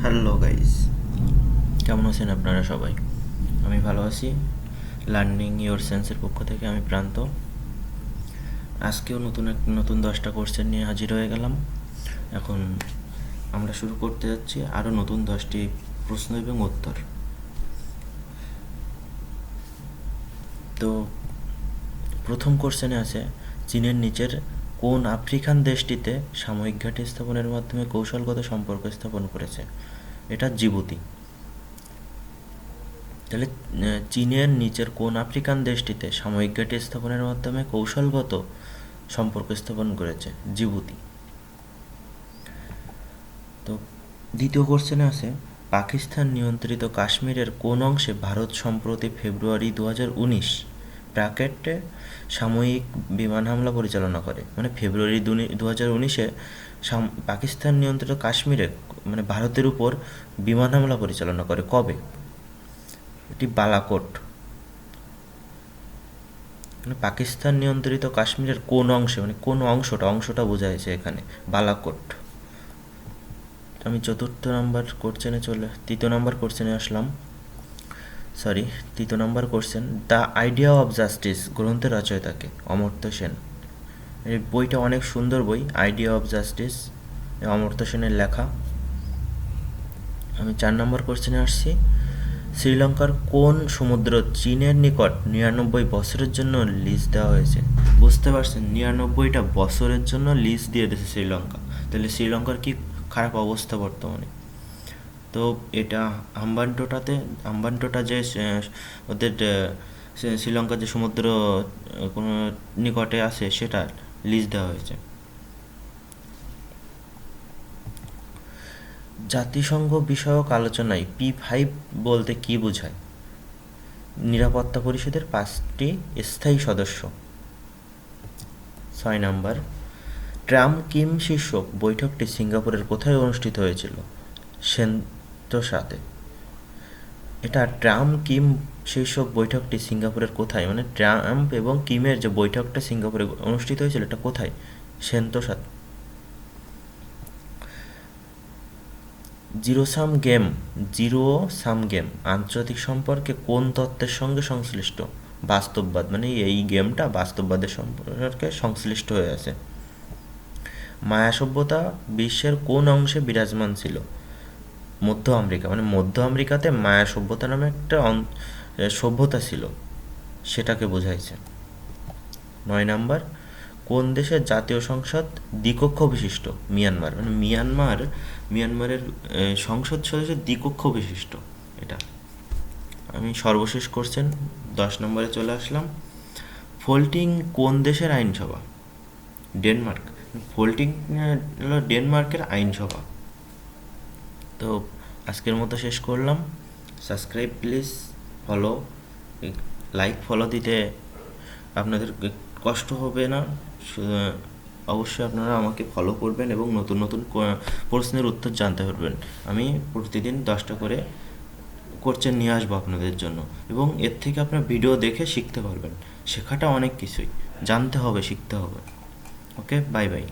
Hello guys, কেমন আছেন আপনারা সবাই? আমি ভালো আছি। লার্নিং ইওর সেন্সের পক্ষ থেকে আমি প্রান্ত। আজকেও নতুন 10টা কোশ্চেন নিয়ে হাজির হয়ে গেলাম। এখন আমরা শুরু করতে যাচ্ছি আরও নতুন 10টি প্রশ্ন এবং উত্তর। তো প্রথম কোশ্চেনে আছে, চীনের নিচের কোন আফ্রিকান দেশটিতে সাময়িক ঘাঁটি স্থাপনের মাধ্যমে কৌশলগত সম্পর্ক স্থাপন করেছে? এটা জিবুতি। তাহলে চীনের নিচের কোন আফ্রিকান দেশটিতে সাময়িক ঘাঁটি স্থাপনের মাধ্যমে কৌশলগত সম্পর্ক স্থাপন করেছে? জিবুতি। তো দ্বিতীয় কোশ্চেনে আছে, পাকিস্তান নিয়ন্ত্রিত কাশ্মীরের কোন অংশে ভারত সম্প্রতি ফেব্রুয়ারি 2019 ব্র্যাকেটে সাময়িক বিমান হামলা পরিচালনা করে? মানে ফেব্রুয়ারি 2019-এ পাকিস্তান নিয়ন্ত্রিত কাশ্মীরে মানে ভারতের উপর বিমান হামলা পরিচালনা করে। কবে? এটি বালাকোট। মানে পাকিস্তান নিয়ন্ত্রিত কাশ্মীরের কোন অংশে, মানে কোন অংশটা বোঝাইছে এখানে, বালাকোট। আমি তৃতীয় নাম্বার কোশ্চেনে আসলাম। তৃতীয় number question, the idea of justice গ্রন্থের রচয়িতাকে? অমর্ত্য সেন। এই বইটা অনেক সুন্দর বই, আইডিয়া অফ জাস্টিস, অমর্ত্য সেনের লেখা। আমি 4 নম্বর কোশ্চেনে আসছি, শ্রীলঙ্কার কোন সমুদ্র চীনের নিকট 99 বছরের জন্য লিজ দেওয়া হয়েছে? বুঝতে পারছেন, 99টা বছরের জন্য লিজ দিয়ে দিয়েছে শ্রীলঙ্কা। তাহলে শ্রীলঙ্কার কি খারাপ অবস্থা বর্তমানে। তো এটা হাম্বানটোটা যে ওদের শ্রীলঙ্কার যে সমুদ্র কোনো নিকটে আছে সেটা লিজ দেওয়া হয়েছে। জাতিসংঘ বিষয়ক আলোচনায় P5 বলতে কি বোঝায়? নিরাপত্তা পরিষদের 5টি স্থায়ী সদস্য। 6 নাম্বার, ট্রাম্প কিম শীর্ষক বৈঠকটি সিঙ্গাপুরের কোথায় অনুষ্ঠিত হয়েছিল? সেন্তোসাতে। এটা ট্রাম্প কিম শীর্ষক বৈঠকটি সিঙ্গাপুরের কোথায়, মানে ট্রাম্প এবং কিমের যে বৈঠকটা সিঙ্গাপুরে অনুষ্ঠিত হয়েছিল এটা কোথায়? সেন্তোসাতে। জিরো সাম গেম আন্তর্জাতিক সম্পর্কে কোন তত্ত্বের সঙ্গে সংশ্লিষ্ট? বাস্তববাদ। মানে এই গেমটা বাস্তববাদের সম্পর্কে সংশ্লিষ্ট হয়ে আছে। মায়া সভ্যতা বিশ্বের কোন অংশে বিরাজমান ছিল? মধ্য আমেরিকা। মানে মধ্য আমেরিকাতে মায়া সভ্যতা নামে একটা সভ্যতা ছিল, সেটাকে বোঝাইছে। 9 নাম্বার, কোন দেশের জাতীয় সংসদ দ্বিকক্ষ বিশিষ্ট? মিয়ানমার। মানে মিয়ানমারের সংসদ সদস্য দ্বিকক্ষ বিশিষ্ট এটা। আমি সর্বশেষ কোশ্চেন 10 নম্বরে চলে আসলাম। ফোল্টিং কোন দেশের আইনসভা? ডেনমার্ক। ফোল্টিং হলো ডেনমার্কের আইনসভা। তো আজকের মতো শেষ করলাম। সাবস্ক্রাইব প্লিজ, ফলো দিতে আপনাদের কষ্ট হবে না। অবশ্যই আপনারা আমাকে ফলো করবেন এবং নতুন নতুন প্রশ্নের উত্তর জানতে পারবেন। আমি প্রতিদিন 10টা করে কোশ্চেন নিয়ে আসবো আপনাদের জন্য, এবং এর থেকে আপনার ভিডিও দেখে শিখতে পারবেন। শেখাটা অনেক কিছুই, জানতে হবে, শিখতে হবে। ওকে, বাই বাই।